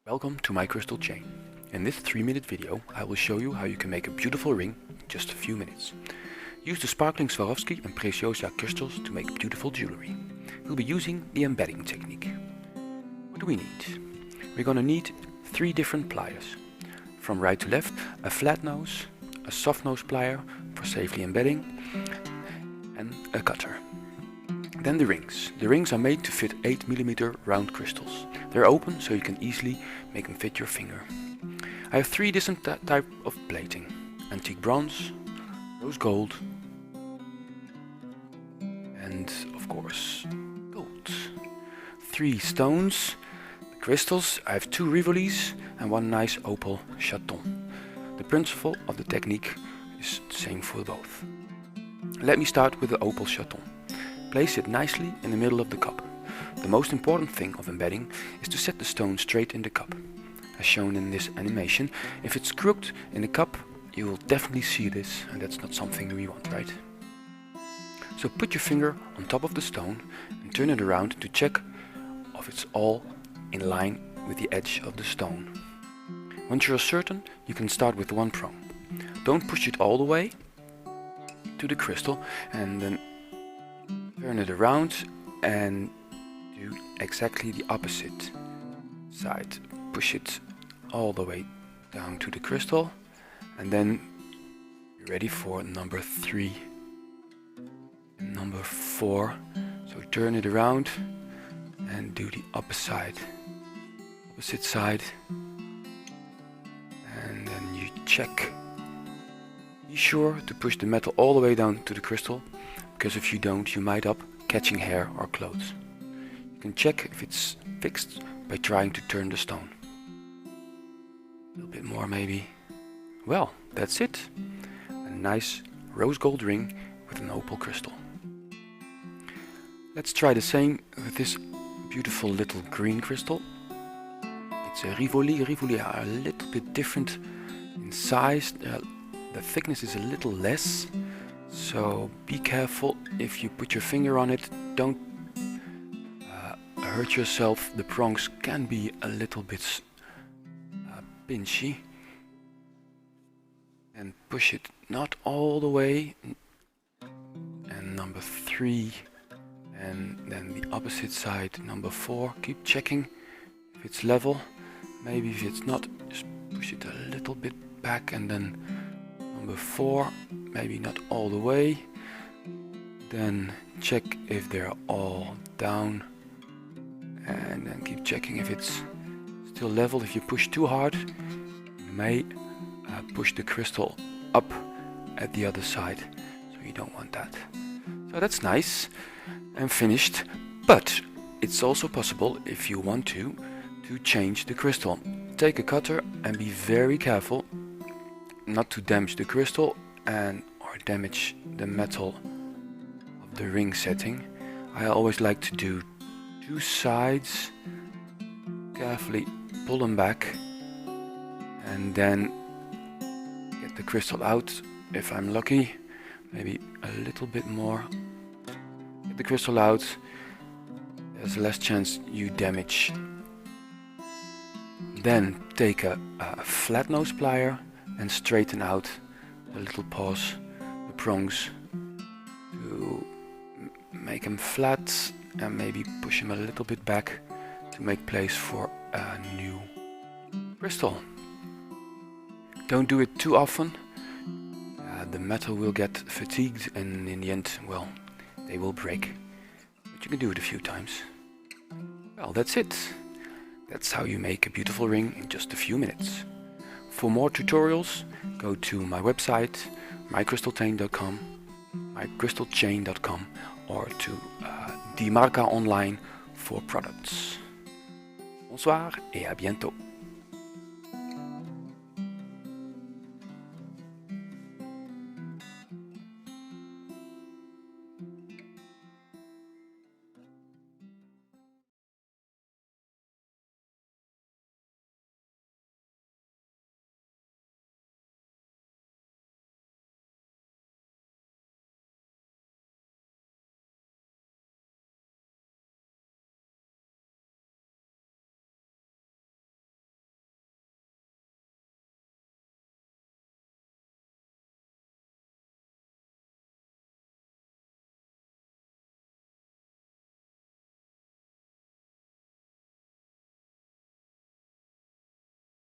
Welcome to MyCrystalChain. In this 3-minute video I will show you how you can make a beautiful ring in just a few minutes. Use the sparkling Swarovski and Preciosa crystals to make beautiful jewelry. We'll be using the embedding technique. What do we need? We're gonna need 3 different pliers. From right to left, a flat nose, a soft nose plier for safely embedding, and a cutter. Then the rings. The rings are made to fit 8mm round crystals. They're open so you can easily make them fit your finger. I have 3 different types of plating. Antique bronze, rose gold, and of course gold. 3 stones, the crystals. I have 2 Rivolis and 1 nice opal Chaton. The principle of the technique is the same for both. Let me start with the opal Chaton. Place it nicely in the middle of the cup. The most important thing of embedding is to set the stone straight in the cup. As shown in this animation, if it's crooked in the cup, you will definitely see this, and that's not something we want, right? So put your finger on top of the stone and turn it around to check if it's all in line with the edge of the stone. Once you're certain, you can start with 1 prong. Don't push it all the way to the crystal and then turn it around and do exactly the opposite side. Push it all the way down to the crystal, and then you're ready for number 3 and number 4. So turn it around and do the opposite side, and then you check. Be sure to push the metal all the way down to the crystal, because if you don't, you might up catching hair or clothes. You can check if it's fixed by trying to turn the stone. A little bit more maybe. Well, that's it. A nice rose gold ring with an opal crystal. Let's try the same with this beautiful little green crystal. It's a Rivoli. Rivoli are a little bit different in size. The thickness is a little less. So be careful if you put your finger on it. Don't hurt yourself. The prongs can be a little bit pinchy. And push it not all the way. And number 3. And then the opposite side, number 4. Keep checking if it's level. Maybe if it's not, just push it a little bit back, and then number 4, maybe not all the way. Then check if they're all down, and then keep checking if it's still level. If you push too hard, you may push the crystal up at the other side, so you don't want that. So that's nice and finished, but it's also possible, if you want to change the crystal. Take a cutter and be very careful not to damage the crystal or damage the metal of the ring setting. I always like to do 2 sides, carefully pull them back, and then get the crystal out. If I'm lucky, maybe a little bit more. Get the crystal out. There's less chance you damage. Then take a flat nose plier and straighten out the little paws, the prongs, to make them flat, and maybe push them a little bit back to make place for a new crystal. Don't do it too often. The metal will get fatigued, and in the end, well, they will break. But you can do it a few times. Well, that's it. That's how you make a beautiful ring in just a few minutes. For more tutorials, go to my website, MyCrystalChain.com, MyCrystalChain.com, or to Dimarca online for products. Bonsoir et à bientôt.